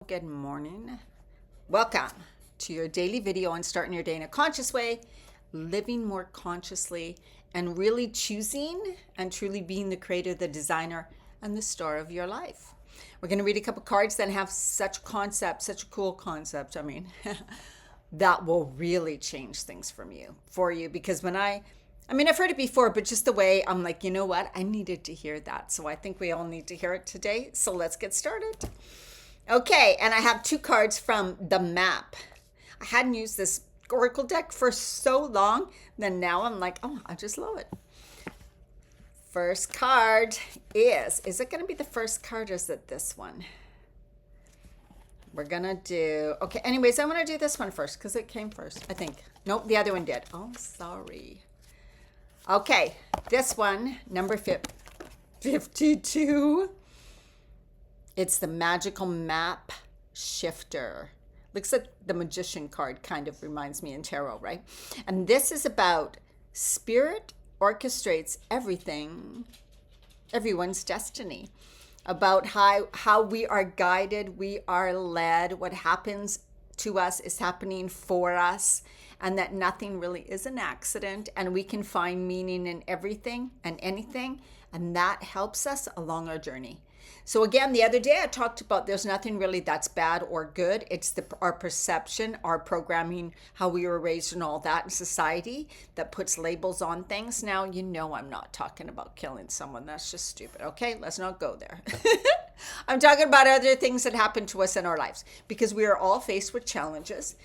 Good morning. Welcome to your daily video on starting your day in a conscious way, living more consciously, and really choosing and truly being the creator, the designer, and the star of your life. We're going to read a couple cards that have such concept, such a cool concept. That will really change things for you. Because I've heard it before, but just the way I'm like, you know what? I needed to hear that. So I think we all need to hear it today. So let's get started. Okay, and I have two cards from the map. I hadn't used this oracle deck for so long, then now I'm like, oh, I just love it. First card is it going to be the first card or is it this one? We're going to do, okay, anyways, I'm going to do this one first because it came first, I think. Nope, the other one did. Oh, sorry. Okay, this one, number 52. It's the magical map shifter. Looks like the magician card kind of reminds me in tarot, right? And this is about spirit orchestrates everything, everyone's destiny. About how we are guided, we are led, what happens to us is happening for us, and that nothing really is an accident, and we can find meaning in everything and anything, and that helps us along our journey. So again, the other day I talked about there's nothing really that's bad or good. It's our perception, our programming, how we were raised and all that in society that puts labels on things. Now, you know I'm not talking about killing someone. That's just stupid. Okay, let's not go there. I'm talking about other things that happen to us in our lives because we are all faced with challenges.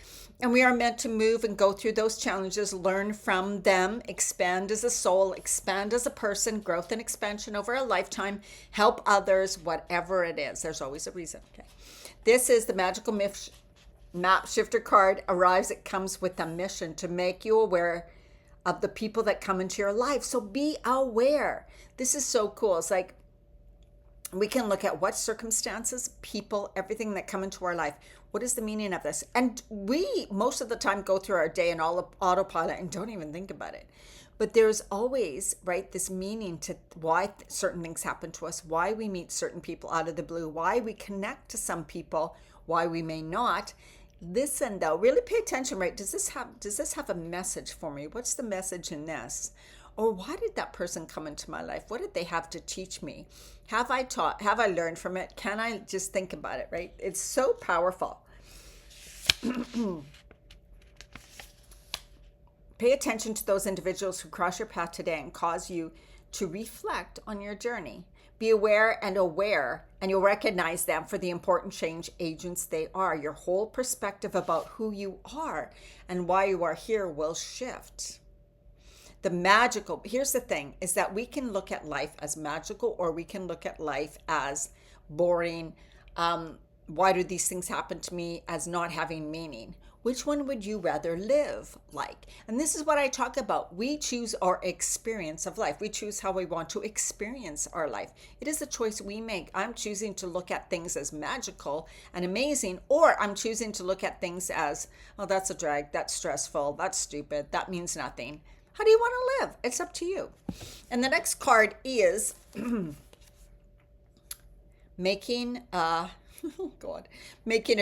And we are meant to move and go through those challenges, learn from them, expand as a soul, expand as a person, growth and expansion over a lifetime, help others, whatever it is. There's always a reason. Okay. This is the magical map shifter card. Arrives, it comes with a mission to make you aware of the people that come into your life. So be aware. This is so cool. It's like, we can look at what circumstances, people, everything that come into our life. What is the meaning of this? And we, most of the time, go through our day in all autopilot and don't even think about it. But there's always, right, this meaning to why certain things happen to us, why we meet certain people out of the blue, why we connect to some people, why we may not. Listen, though, really pay attention, right? Does this have a message for me? What's the message in this? Or why did that person come into my life? What did they have to teach me? Have I learned from it? Can I just think about it, right? It's so powerful. Pay attention to those individuals who cross your path today and cause you to reflect on your journey. Be aware, and you'll recognize them for the important change agents they are. Your whole perspective about who you are and why you are here will shift. Here's the thing, is that we can look at life as magical or we can look at life as boring. Why do these things happen to me, as not having meaning? Which one would you rather live like? And this is what I talk about. We choose our experience of life. We choose how we want to experience our life. It is a choice we make. I'm choosing to look at things as magical and amazing, or I'm choosing to look at things as, oh, that's a drag, that's stressful, that's stupid, that means nothing. How do you want to live? It's up to you. And the next card is making a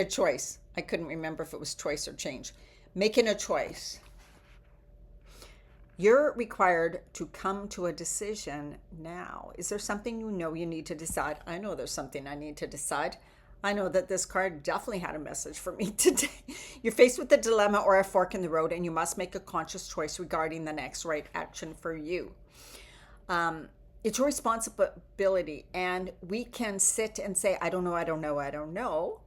choice. I couldn't remember if it was choice or change. Making a choice. You're required to come to a decision now. Is there something you know you need to decide? I know there's something I need to decide. I know that this card definitely had a message for me today. You're faced with a dilemma or a fork in the road, and you must make a conscious choice regarding the next right action for you. It's your responsibility, and we can sit and say, I don't know.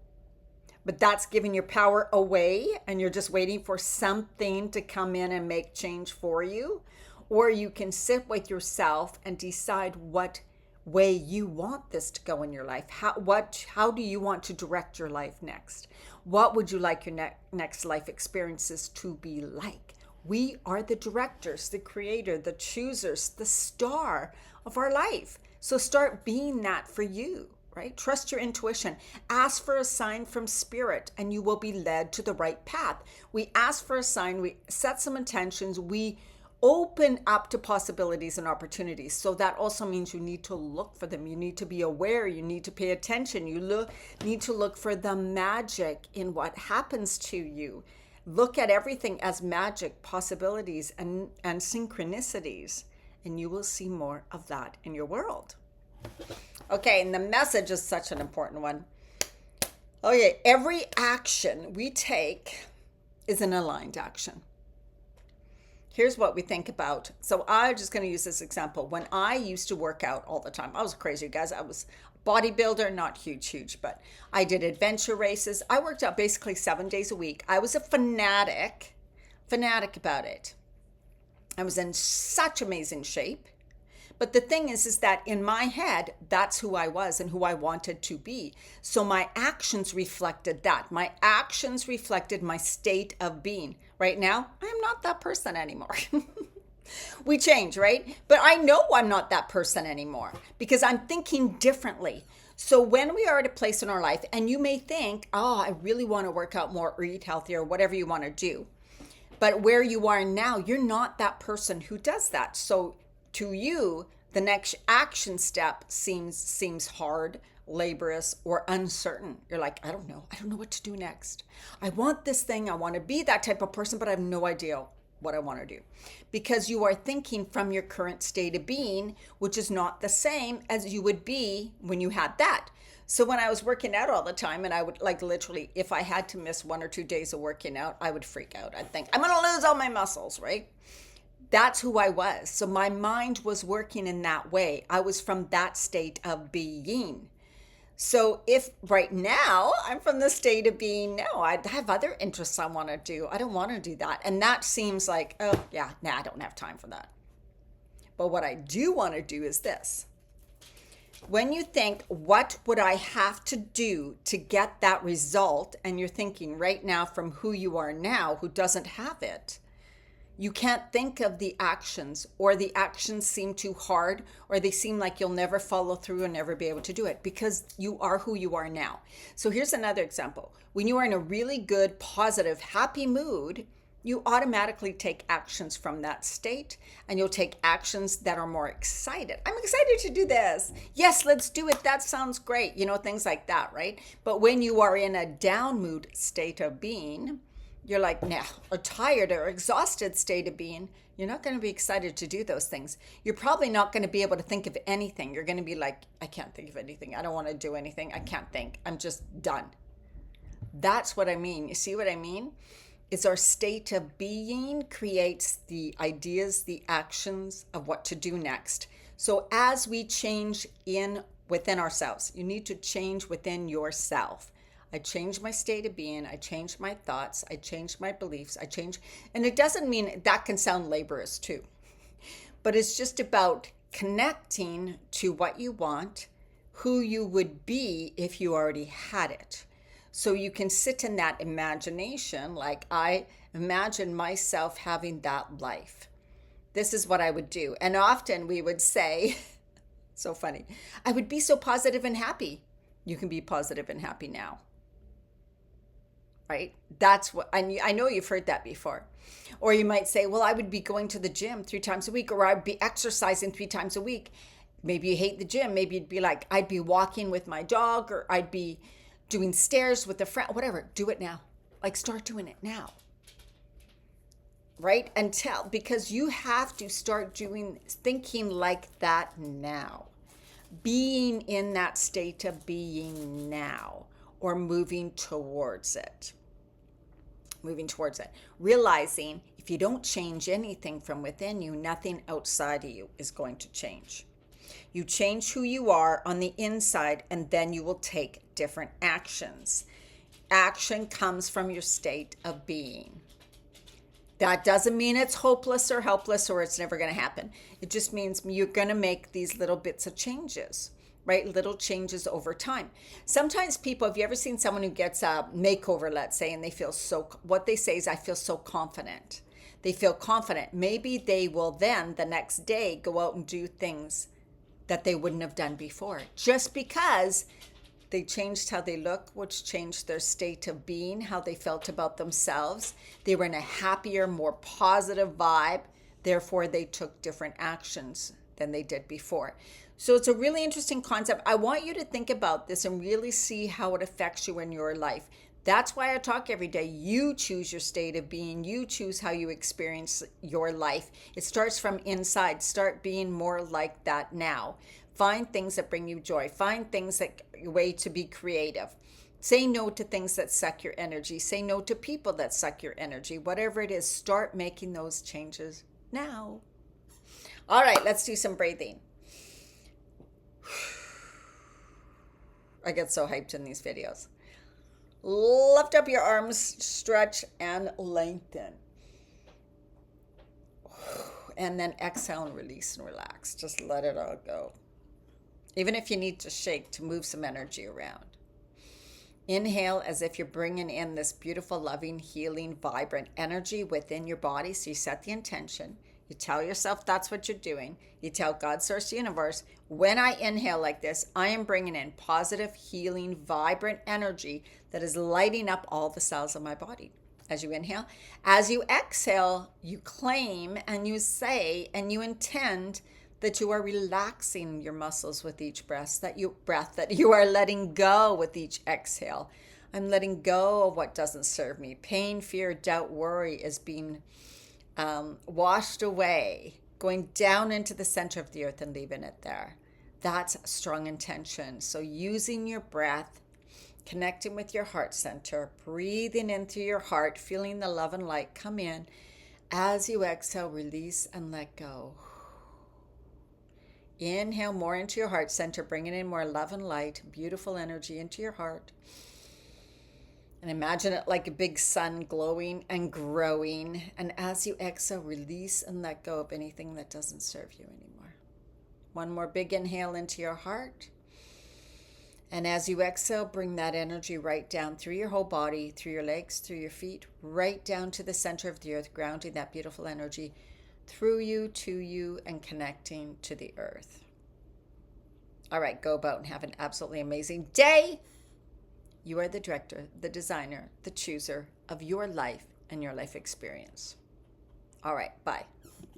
But that's giving your power away, and you're just waiting for something to come in and make change for you. Or you can sit with yourself and decide what way you want this to go in your life. How do you want to direct your life next? What would you like your next life experiences to be like? We are the directors, the creator, the choosers, the star of our life. So start being that for you, right? Trust your intuition. Ask for a sign from spirit and you will be led to the right path. We ask for a sign, we set some intentions, we open up to possibilities and opportunities. So that also means you need to look for them. You need to be aware. You need to pay attention. You need to look for the magic in what happens to you. Look at everything as magic, possibilities, and synchronicities, and you will see more of that in your world. Okay, and the message is such an important one. Okay, every action we take is an aligned action. Here's what we think about. So I'm just going to use this example. When I used to work out all the time, I was crazy, guys. I was a bodybuilder, not huge, but I did adventure races. I worked out basically 7 days a week. I was a fanatic about it. I was in such amazing shape. But the thing is that in my head, that's who I was and who I wanted to be. So my actions reflected that. My actions reflected my state of being. Right now, I am not that person anymore. We change, right? But I know I'm not that person anymore because I'm thinking differently. So when we are at a place in our life, and you may think, oh, I really want to work out more or eat healthier, whatever you want to do. But where you are now, you're not that person who does that. So to you, the next action step seems hard, laborious, or uncertain. You're like, I don't know what to do next. I want this thing. I want to be that type of person, but I have no idea what I want to do. Because you are thinking from your current state of being, which is not the same as you would be when you had that. So when I was working out all the time, and I would literally, if I had to miss 1 or 2 days of working out, I would freak out. I'd think, I'm going to lose all my muscles, right? That's who I was. So my mind was working in that way. I was from that state of being. So if right now I'm from the state of being, no, I have other interests I want to do. I don't want to do that. And that seems like, oh yeah, I don't have time for that. But what I do want to do is this. When you think, what would I have to do to get that result? And you're thinking right now from who you are now, who doesn't have it. You can't think of the actions, or the actions seem too hard, or they seem like you'll never follow through and never be able to do it because you are who you are now. So here's another example. When you are in a really good, positive, happy mood, you automatically take actions from that state, and you'll take actions that are more excited. I'm excited to do this. Yes, let's do it. That sounds great. Things like that, right? But when you are in a down mood state of being, you're like, nah, or tired or exhausted state of being, you're not going to be excited to do those things. You're probably not going to be able to think of anything. You're going to be like, I can't think of anything. I don't want to do anything. I can't think. I'm just done. That's what I mean. You see what I mean? It's our state of being creates the ideas, the actions of what to do next. So as we change within ourselves, you need to change within yourself. I changed my state of being. I changed my thoughts. I changed my beliefs. And it doesn't mean that can sound laborious too, but it's just about connecting to what you want, who you would be if you already had it. So you can sit in that imagination, like I imagine myself having that life. This is what I would do. And often we would say, so funny, I would be so positive and happy. You can be positive and happy now. Right? That's what, I know you've heard that before. Or you might say, well, I would be going to the gym 3 times a week, or I'd be exercising 3 times a week. Maybe you hate the gym. Maybe you'd be like, I'd be walking with my dog, or I'd be doing stairs with a friend, whatever. Do it now. Start doing it now. Right? Because you have to start thinking like that now. Being in that state of being now. Or moving towards it. Realizing if you don't change anything from within you, nothing outside of you is going to change. You change who you are on the inside, and then you will take different actions. Action comes from your state of being. That doesn't mean it's hopeless or helpless or it's never going to happen. It just means you're going to make these little bits of changes. Right? Little changes over time. Sometimes people, have you ever seen someone who gets a makeover, let's say, and they feel what they say is, I feel so confident. They feel confident. Maybe they will then the next day go out and do things that they wouldn't have done before, just because they changed how they look, which changed their state of being, how they felt about themselves. They were in a happier, more positive vibe. Therefore, they took different actions than they did before. So it's a really interesting concept. I want you to think about this and really see how it affects you in your life. That's why I talk every day. You choose your state of being. You choose how you experience your life. It starts from inside. Start being more like that now. Find things that bring you joy. Find things that way to be creative. Say no to things that suck your energy. Say no to people that suck your energy. Whatever it is, start making those changes now. All right, let's do some breathing. I get so hyped in these videos. Lift up your arms, stretch and lengthen. And then exhale and release and relax. Just let it all go. Even if you need to shake to move some energy around. Inhale as if you're bringing in this beautiful, loving, healing, vibrant energy within your body. So you set the intention. You tell yourself that's what you're doing. You tell God, Source, Universe, when I inhale like this, I am bringing in positive, healing, vibrant energy that is lighting up all the cells of my body. As you inhale. As you exhale, you claim and you say and you intend that you are relaxing your muscles with each breath, that you are letting go with each exhale. I'm letting go of what doesn't serve me. Pain, fear, doubt, worry is being washed away, going down into the center of the earth and leaving it there. That's a strong intention. So using your breath, connecting with your heart center, breathing in through your heart, feeling the love and light come in. As you exhale, release and let go. Inhale more into your heart center, bringing in more love and light, beautiful energy into your heart. And imagine it like a big sun glowing and growing. And as you exhale, release and let go of anything that doesn't serve you anymore. One more big inhale into your heart. And as you exhale, bring that energy right down through your whole body, through your legs, through your feet, right down to the center of the earth, grounding that beautiful energy through you, to you, and connecting to the earth. All right, go about and have an absolutely amazing day. You are the director, the designer, the chooser of your life and your life experience. All right, bye.